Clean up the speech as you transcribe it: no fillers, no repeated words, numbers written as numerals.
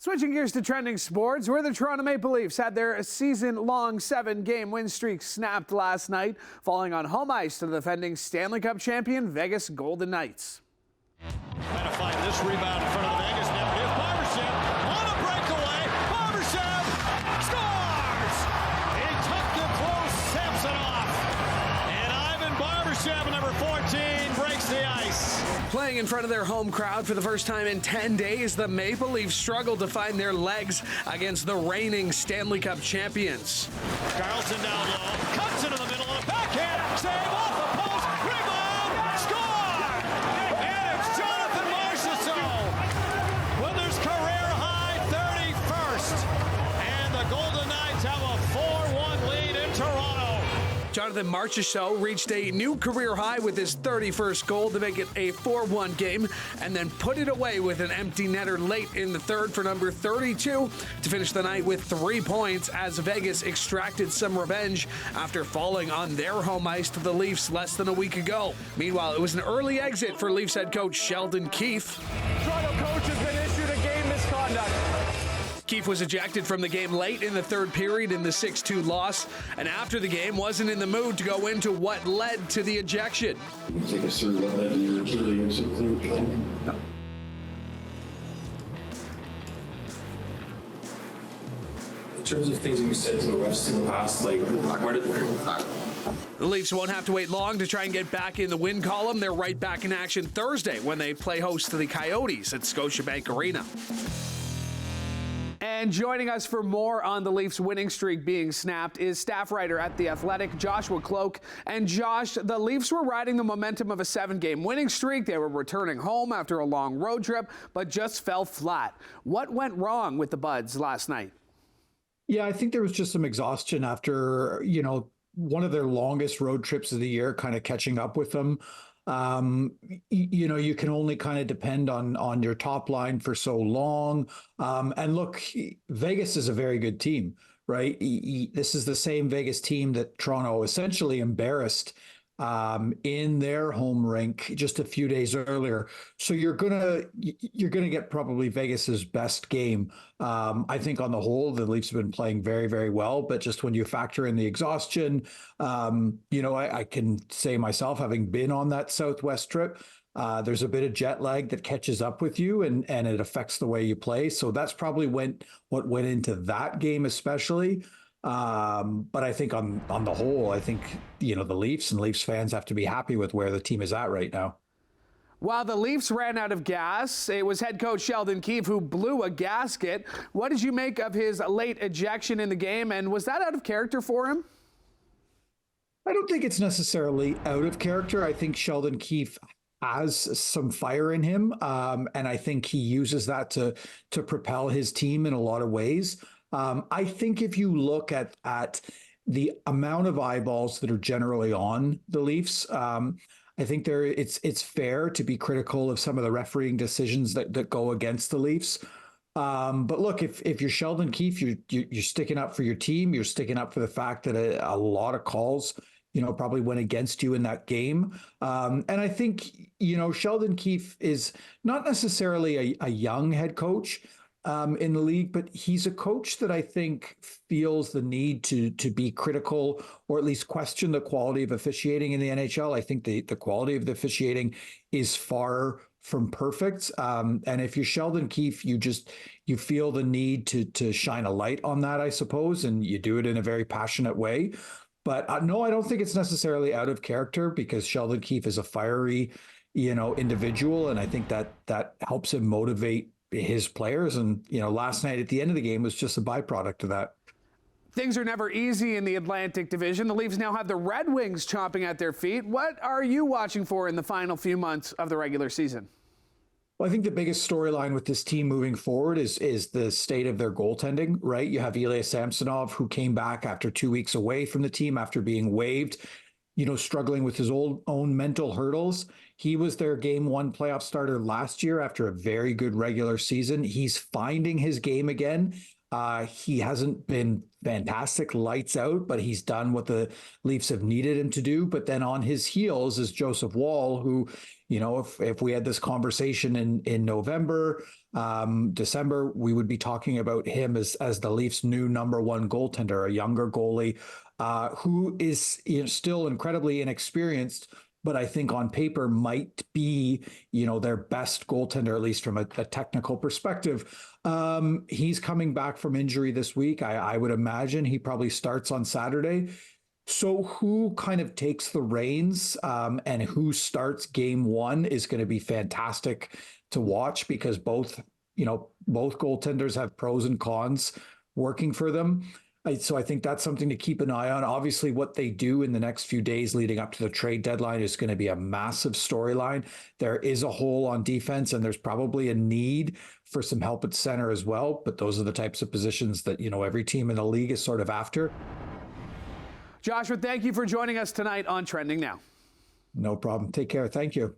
Switching gears to trending sports, where the Toronto Maple Leafs had their season-long 7-game win streak snapped last night, falling on home ice to the defending Stanley Cup champion Vegas Golden Knights. Trying to find this rebound in front of the Vegas net, but here's Barbashev on a breakaway. Barbashev scores! He took the close Samsonov. And Ivan Barbashev, number 14, breaks the ice. Playing in front of their home crowd for the first time in 10 days, the Maple Leafs struggled to find their legs against the reigning Stanley Cup champions. Carlson down low, cuts into the middle of the backhand, save off the post, rebound, score! And it's Jonathan Marchessault with his career-high 31st. And the Golden Knights have a 4-1 lead in Toronto. Jonathan Marchessault reached a new career high with his 31st goal to make it a 4-1 game, and then put it away with an empty netter late in the third for number 32 to finish the night with 3 points as Vegas extracted some revenge after falling on their home ice to the Leafs less than a week ago. Meanwhile, it was an early exit for Leafs head coach Sheldon Keefe. Toronto coach has been issued a game misconduct. Keefe was ejected from the game late in the third period in the 6-2 loss, and after the game wasn't in the mood to go into what led to the ejection. Take us through what led to your incident. In terms of things that you said to the refs in the past, like where did The Leafs won't have to wait long to try and get back in the win column. They're right back in action Thursday when they play host to the Coyotes at Scotiabank Arena. And joining us for more on the Leafs winning streak being snapped is staff writer at The Athletic, Joshua Kloke. And Josh, the Leafs were riding the momentum of a 7-game winning streak. They were returning home after a long road trip, but just fell flat. What went wrong with the Buds last night? Yeah, I think there was just some exhaustion after, one of their longest road trips of the year, kind of catching up with them. You can only kind of depend on your top line for so long. And look, Vegas is a very good team, right? This is the same Vegas team that Toronto essentially embarrassed in their home rink just a few days earlier. So you're gonna get probably Vegas's best game. I think on the whole, the Leafs have been playing very, very well, but just when you factor in the exhaustion, I can say myself, having been on that Southwest trip, there's a bit of jet lag that catches up with you and it affects the way you play. So that's probably what went into that game especially. But I think on the whole, I think, the Leafs and Leafs fans have to be happy with where the team is at right now. While the Leafs ran out of gas, it was head coach Sheldon Keefe who blew a gasket. What did you make of his late ejection in the game, and was that out of character for him? I don't think it's necessarily out of character. I think Sheldon Keefe has some fire in him, and I think he uses that to propel his team in a lot of ways. I think if you look at the amount of eyeballs that are generally on the Leafs, I think it's fair to be critical of some of the refereeing decisions that go against the Leafs. But look, if you're Sheldon Keefe, you're sticking up for your team. You're sticking up for the fact that a lot of calls, probably went against you in that game. And I think, Sheldon Keefe is not necessarily a young head coach in the league, but he's a coach that I think feels the need to be critical or at least question the quality of officiating in the NHL. I think the quality of the officiating is far from perfect. And if you're Sheldon Keefe, you feel the need to shine a light on that, I suppose, and you do it in a very passionate way. But no, I don't think it's necessarily out of character because Sheldon Keefe is a fiery, individual, and I think that helps him motivate his players. And, last night at the end of the game was just a byproduct of that. Things are never easy in the Atlantic Division. The Leafs now have the Red Wings chomping at their feet. What are you watching for in the final few months of the regular season? Well, I think the biggest storyline with this team moving forward is the state of their goaltending, right? You have Ilya Samsonov, who came back after 2 weeks away from the team after being waived, struggling with his own mental hurdles. He was their game 1 playoff starter last year after a very good regular season. He's finding his game again. He hasn't been fantastic lights out, but he's done what the Leafs have needed him to do. But then on his heels is Joseph Woll, who, if we had this conversation in November, December, we would be talking about him as the Leafs' new number one goaltender, a younger goalie who is still incredibly inexperienced, but I think on paper might be, their best goaltender, at least from a technical perspective. He's coming back from injury this week. I would imagine he probably starts on Saturday. So who kind of takes the reins and who starts game one is going to be fantastic to watch, because both goaltenders have pros and cons working for them. So I think that's something to keep an eye on. Obviously, what they do in the next few days leading up to the trade deadline is going to be a massive storyline. There is a hole on defense, and there's probably a need for some help at center as well. But those are the types of positions that, every team in the league is sort of after. Joshua, thank you for joining us tonight on Trending Now. No problem. Take care. Thank you.